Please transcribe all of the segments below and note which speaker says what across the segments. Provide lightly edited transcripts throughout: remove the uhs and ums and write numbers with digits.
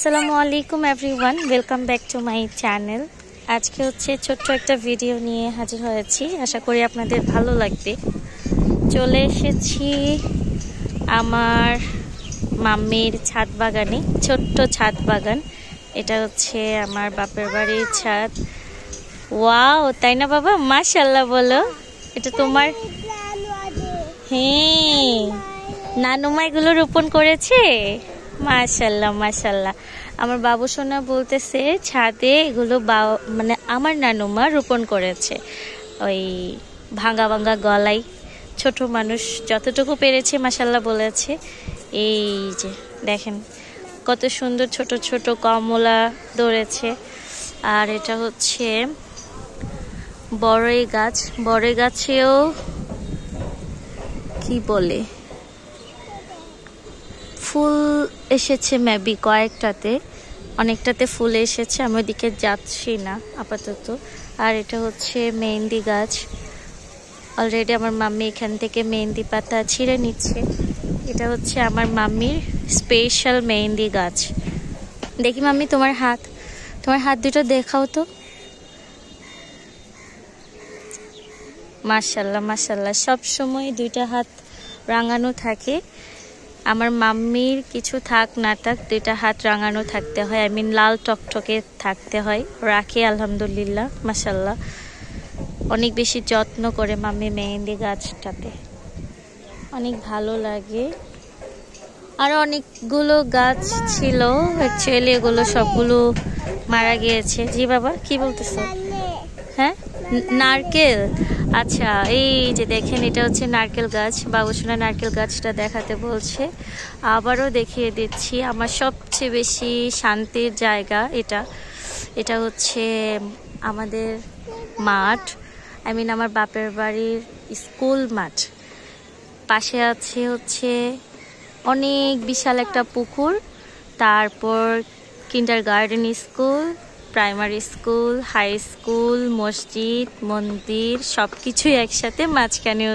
Speaker 1: আসসালামু আলাইকুম everyone, welcome back to my channel. আজকে হচ্ছে ছোট্ট একটা ভিডিও নিয়ে হাজির হয়েছি, আশা করি আপনাদের ভালো লাগবে। চলে এসেছি আমার মাম্মির ছাদ বাগানে, ছোট্ট ছাদ বাগান। এটা হচ্ছে আমার বাপের বাড়ির ছাদ। ওয়াও, তাই না বাবা? মাশাআল্লাহ বলো। এটা তোমার? হ্যাঁ, নানুমা এগুলো রোপণ করেছে। মাশাআল্লাহ মাশাআল্লাহ। আমার বাবু সোনা বলতেছে ছাদে এগুলো মানে আমার নানুমা রোপণ করেছে। ওই ভাঙা ভাঙা গলাই, ছোট মানুষ যতটুকু পেরেছে মাশাআল্লাহ বলেছে। এই যে দেখেন কত সুন্দর ছোট ছোট কমলা ধরেছে। আর এটা হচ্ছে বড়ই গাছ। বড়ই গাছেও কি বলে ফুল এসেছে, মেবি কয়েকটাতে, অনেকটাতে ফুল এসেছে। আমি ওদিকে যাচ্ছি না আপাতত। আর এটা হচ্ছে মেহেন্দি গাছ। অলরেডি আমার মাম্মি এখান থেকে মেহেন্দি পাতা ছিঁড়ে নিচ্ছে। এটা হচ্ছে আমার মাম্মির স্পেশাল মেহেন্দি গাছ। দেখি মাম্মি, তোমার হাত দুটো দেখাও তো। মাশাআল্লাহ মাশাআল্লাহ, সব সময় দুইটা হাত রাঙানো থাকে। আমার মাম্মির কিছু থাক না থাক দুইটা হাত রাঙানো থাকতে হয়, লাল টকটকে থাকতে হয়। রাখে আলহামদুলিল্লাহ মাশাআল্লাহ। অনেক বেশি যত্ন করে মাম্মি মেহেন্দি গাছটাতে, অনেক ভালো লাগে। আর অনেকগুলো গাছ ছিল, অ্যাকচুয়ালি এগুলো সবগুলো মারা গিয়েছে। জি বাবা, কি বলতেছো? হ্যাঁ, নারকেল। আচ্ছা, এই যে দেখেন এটা হচ্ছে নারকেল গাছ। বাবুসোনা নারকেল গাছটা দেখাতে বলছে, আবারও দেখিয়ে দিচ্ছি। আমার সবচেয়ে বেশি শান্তির জায়গা এটা হচ্ছে আমাদের মাঠ, আমার বাপের বাড়ির স্কুল মাঠ। পাশে আছে হচ্ছে অনেক বিশাল একটা পুকুর, তারপর kindergarten school, primary school, high school, মসজিদ, মন্দির সব কিছুই একসাথে। মাঝখানে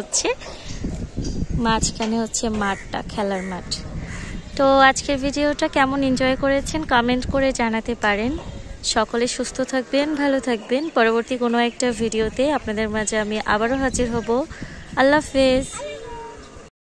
Speaker 1: হচ্ছে মাঠটা, খেলার মাঠ। তো আজকের ভিডিওটা কেমন এনজয় করেছেন কমেন্ট করে জানাতে পারেন। সকলে সুস্থ থাকবেন, ভালো থাকবেন। পরবর্তী কোনো একটা ভিডিওতে আপনাদের মাঝে আমি আবারও হাজির হব। আল্লাহ হাফেজ।